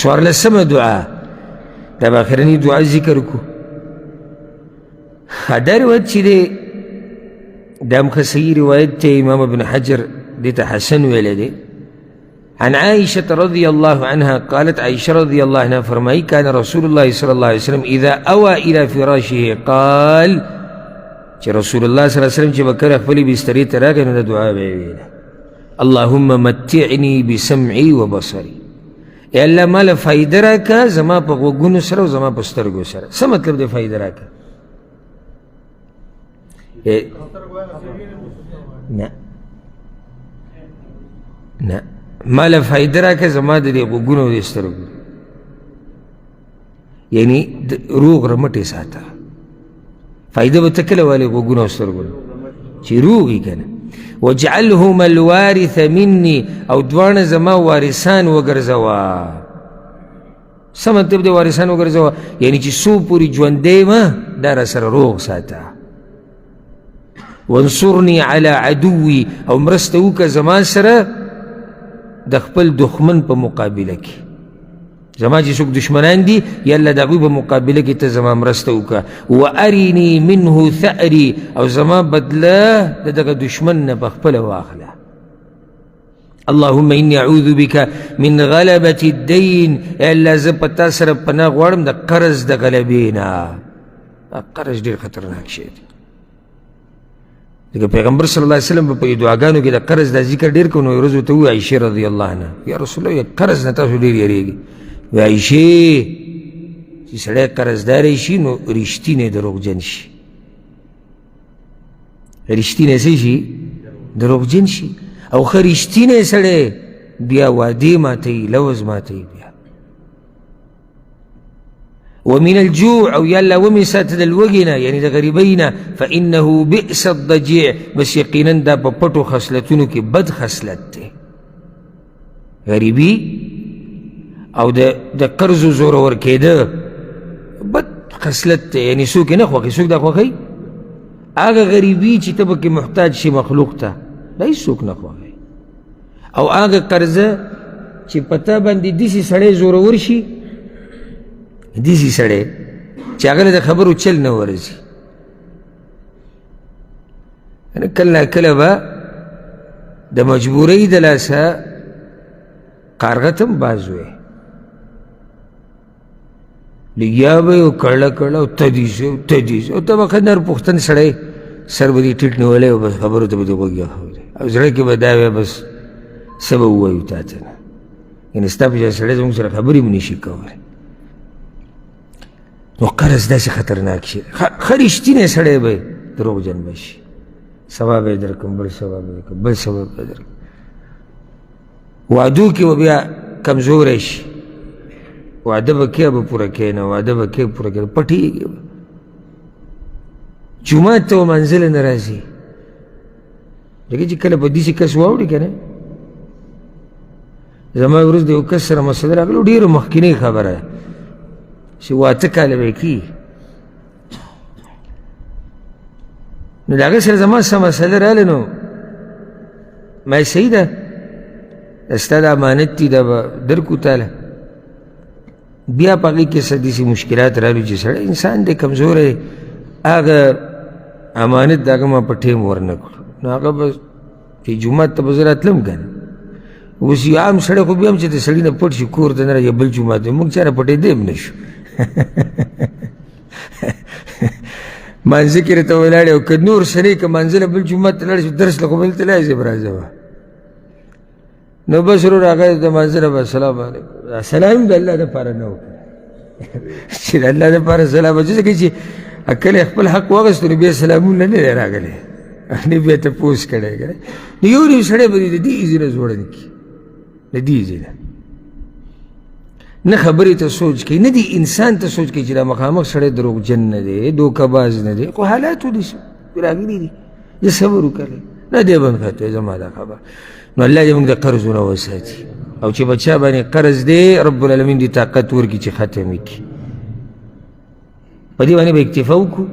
سوارلسمه دعا دا به آخرنی دعا ذکر کو. دا روایت چې دی دا هم صحیح روایت ته امام ابن حجر دیتا حسن ویلی دی. عن عائشة رضي الله عنها قالت عائشة رضي الله عنها فرمائي كان رسول الله صلى الله عليه وسلم إذا أوى إلى فراشه قال چې رسول الله صلى الله عليه وسلم چې بکر خپلی بستری ته راغی نو د دعا به ویله اللهم متعني بسمعي وبصري اے الله ماله فایده راکه زما په غوږونو سره او زما په سترګو سره. څه مطلب دی فایده راکه؟ نه نه ماله فایده راکه زما د دې غوږونو او د سترګو یعنی روغ رمټې ساته. فایده به ته کله والې غوږونو او سترګو چې روغ یې که نه. واجعلهما الوارث مني او دواړه زما وارثان وګرځوه. څه مطلب دی وارثان وګرځوه؟ یعنی چې څو پورې ژوندی یم دا را سره روغ ساته. وانصرني على عدوي او مرسته وکړه زما سره د خپل دښمن په مقابله کې. زما چې څوک دشمنان دي یا الله د هغوی په مقابله کې ته زما مرسته وکړه. وارني منه ثأري او زما بدله د دغه دشمن نه په خپله واخله. اللهم اني اعوذ بك من غلبة الدين ای الله زه په تا سره پناه غواړم د قرض د غلبې نه. قرض ډېر خطرناک شی دی. لکه پیغمبر صلی الله علیه وسلم په دعاګانو کې د قرض دا ذکر ډېر کوو. نو یو ورځ ورته ووایي عایشې رضی الله عنها یا رسول الله قرض نه تاسو ډېر یېرېږي. وی عایشې چې سړی قرضداری شي نو رښتینی دروغجن شي. رښتینی څه شي؟ دروغجن شي. او ښه رښتینی سړی بیا وعدې ماتوي لوز ماتوي بیا. ومن الجوع او یا الله ومې ساته د لوږې نه یعنې د غریبۍ نه. فانه بئس الضجیع بس یقینا دا په پټو خصلتونو کې بد خصلت دی. غریبي او د قرضو زورور کېده بد خصلت دی. یعنې څوک یې نه خوښوي. څوک دا خوښوي؟ هغه غریبي چې ته پکې محتاج شي مخلوق ته دا هېڅوک نه خوښوي. او هغه قرضه چې په تا باندې داسې سړی زورور شي داسې سړی چې هغه له د خبرو چل نه ورځي. کله ناکله به د مجبورۍ د لاسه قارغت هم باز وی لګیا به یې او کړله کړله او تدیس او تدیس او ته به ښه نر پوښتن سړی سر به دې ټیټ نیولی او بس خبرو ته به دې غوږ ایښولی او زړه کې به دا وی بس څه به ووایو تا ته نه. یعنې ستا په شان سړی زموږ سره خبرې هم نشي کولی. نو قرض داسې خطرناک شي. ښه رښتینی سړی به دروغجن به شي. ثواب یې درکړم بل ثواب یې درکړم بل ثواب یې درکړم. وعدو کې به بیا کمزوری شي. وعده به کې به پوره کوې نه وعده به کې پوره کوې پټېږي به. جومات ته منزله نه راځي. ځکه چې کله په داسې کس واوړي که نه. زما ورځ د یو کس سره مسله راغله ډېره مخکینۍ خبره ده چې 8 کاله به یې کېږي. نو د هغه سره زما څه مسله راغله نو ما یې صحیح ده ستا د امانت دي دا به درکو تاله. بیا په هغې کې څه داسې مشکلات رالو چې سړی انسان دی کمزوری هغه امانت د هغه ما په ټیم ورنه کړو. نو هغه به چې جومات ته به زه راتلم که نه. اوس یو عام سړی خو بیا هم چې د سړي نه پټ شي کور ته نه راځي بل جومات دی موږ چاره پټېدی هم نه شو. مانځه کې راته ولاړې او که نور سړی که مانځه له بل جومات ته لاړ شي درس له خو بل ته لاړ شي به راځه به نو بس ورور هغه د مانځه نه به السلام علیکم. سلام د الله دپاره نه وکړه چې د الله دپاره سلام ځکه چې کله خپل حق واخېستو نو بیا سلامونه نه دی راغلی نه بیا تپوس کړی که نو یو نیم سړی به د دې ځای نه زوړن کړي د دې ځای نه خبرې ته سوچ کوي نه دی انسان ته سوچ کوي چې دا مخامخ سړی دروغجن نه دی دوکهباز نه دی خو حالاتو دي راغلي دي زه صبر وکړی نه دی بند خطوې زما دا خبر. نو الله دې موږ د قرضونه وساتي او چې بچا باندې قرض دی رب العالمین دې طاقت ورکړي چې ختم یې کړي. په دې باندې به اکتفا وکړو.